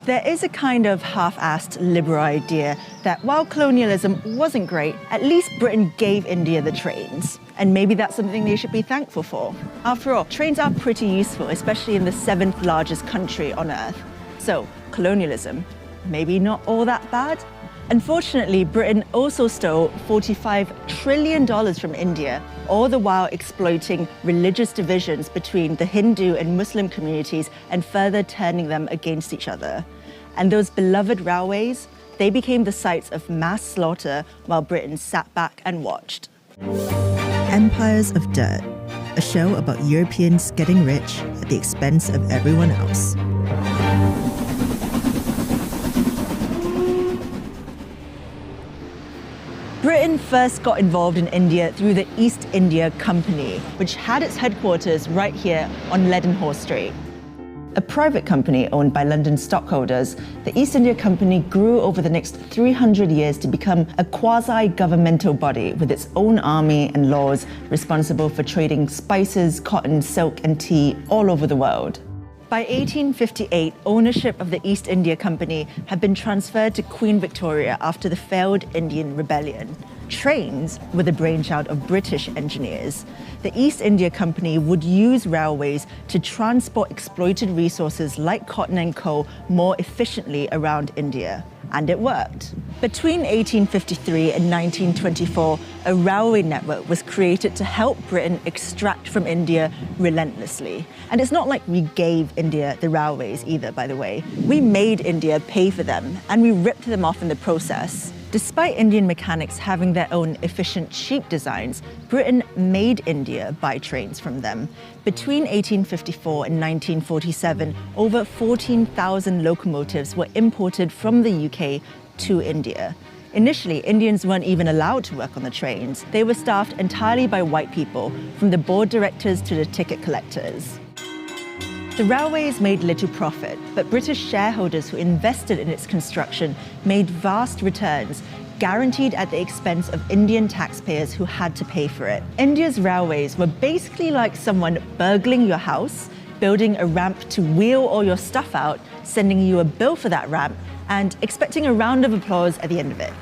There is a kind of half-assed liberal idea that while colonialism wasn't great, at least Britain gave India the trains. And maybe that's something they should be thankful for. After all, trains are pretty useful, especially in the 7th largest country on Earth. So, colonialism, maybe not all that bad? Unfortunately, Britain also stole $45 trillion from India, all the while exploiting religious divisions between the Hindu and Muslim communities and further turning them against each other. And those beloved railways, they became the sites of mass slaughter while Britain sat back and watched. Empires of Dirt, a show about Europeans getting rich at the expense of everyone else. Britain first got involved in India through the East India Company, which had its headquarters right here on Leadenhall Street. A private company owned by London stockholders, the East India Company grew over the next 300 years to become a quasi-governmental body with its own army and laws responsible for trading spices, cotton, silk, and tea all over the world. By 1858, ownership of the East India Company had been transferred to Queen Victoria after the failed Indian Rebellion. Trains were the brainchild of British engineers. The East India Company would use railways to transport exploited resources like cotton and coal more efficiently around India. And it worked. Between 1853 and 1924, a railway network was created to help Britain extract from India relentlessly. And it's not like we gave India the railways either, by the way. We made India pay for them, and we ripped them off in the process. Despite Indian mechanics having their own efficient, cheap designs, Britain made India buy trains from them. Between 1854 and 1947, over 14,000 locomotives were imported from the UK to India. Initially, Indians weren't even allowed to work on the trains. They were staffed entirely by white people, from the board directors to the ticket collectors. The railways made little profit, but British shareholders who invested in its construction made vast returns, guaranteed at the expense of Indian taxpayers who had to pay for it. India's railways were basically like someone burgling your house, building a ramp to wheel all your stuff out, sending you a bill for that ramp, and expecting a round of applause at the end of it.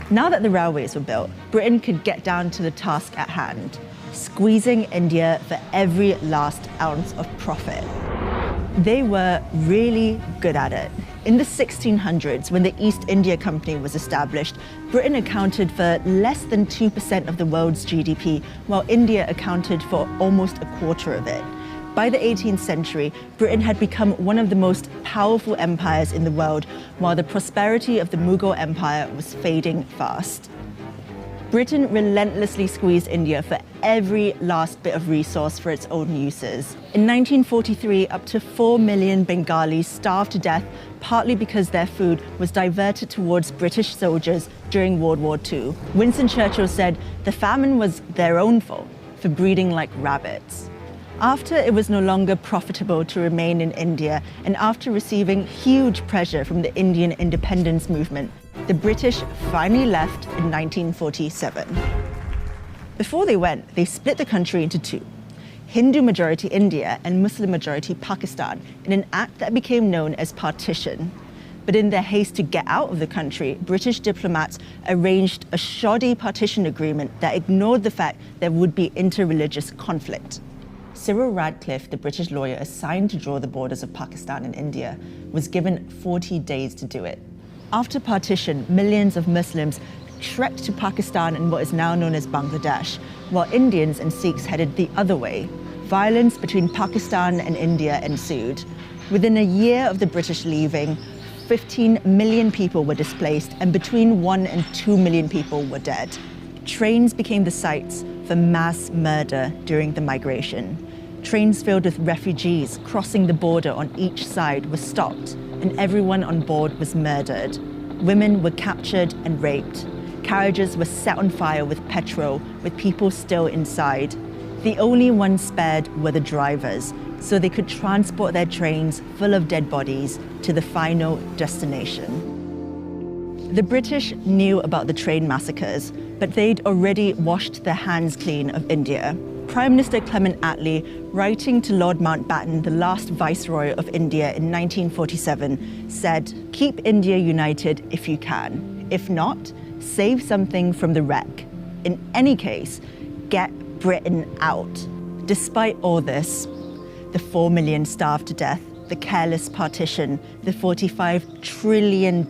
Now that the railways were built, Britain could get down to the task at hand, squeezing India for every last ounce of profit. They were really good at it. In the 1600s, when the East India Company was established, Britain accounted for less than 2% of the world's GDP, while India accounted for almost a quarter of it. By the 18th century, Britain had become one of the most powerful empires in the world, while the prosperity of the Mughal Empire was fading fast. Britain relentlessly squeezed India for every last bit of resource for its own uses. In 1943, up to 4 million Bengalis starved to death, partly because their food was diverted towards British soldiers during World War II. Winston Churchill said the famine was their own fault for breeding like rabbits. After it was no longer profitable to remain in India, and after receiving huge pressure from the Indian independence movement, the British finally left in 1947. Before they went, they split the country into two, Hindu-majority India and Muslim-majority Pakistan, in an act that became known as partition. But in their haste to get out of the country, British diplomats arranged a shoddy partition agreement that ignored the fact there would be interreligious conflict. Cyril Radcliffe, the British lawyer assigned to draw the borders of Pakistan and India, was given 40 days to do it. After partition, millions of Muslims trekked to Pakistan and what is now known as Bangladesh, while Indians and Sikhs headed the other way. Violence between Pakistan and India ensued. Within a year of the British leaving, 15 million people were displaced, and between 1 and 2 million people were dead. Trains became the sites for mass murder during the migration. Trains filled with refugees crossing the border on each side were stopped, and everyone on board was murdered. Women were captured and raped. Carriages were set on fire with petrol, with people still inside. The only ones spared were the drivers, so they could transport their trains full of dead bodies to the final destination. The British knew about the train massacres, but they'd already washed their hands clean of India. Prime Minister Clement Attlee, writing to Lord Mountbatten, the last Viceroy of India in 1947, said, "Keep India united if you can. If not, save something from the wreck. In any case, get Britain out." Despite all this, the 4 million starved to death, the careless partition, the $45 trillion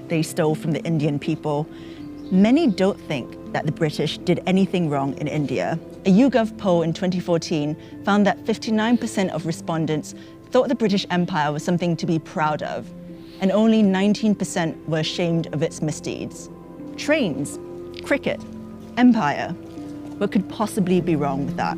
they stole from the Indian people, many don't think that the British did anything wrong in India. A YouGov poll in 2014 found that 59% of respondents thought the British Empire was something to be proud of, and only 19% were ashamed of its misdeeds. Trains, cricket, empire. What could possibly be wrong with that?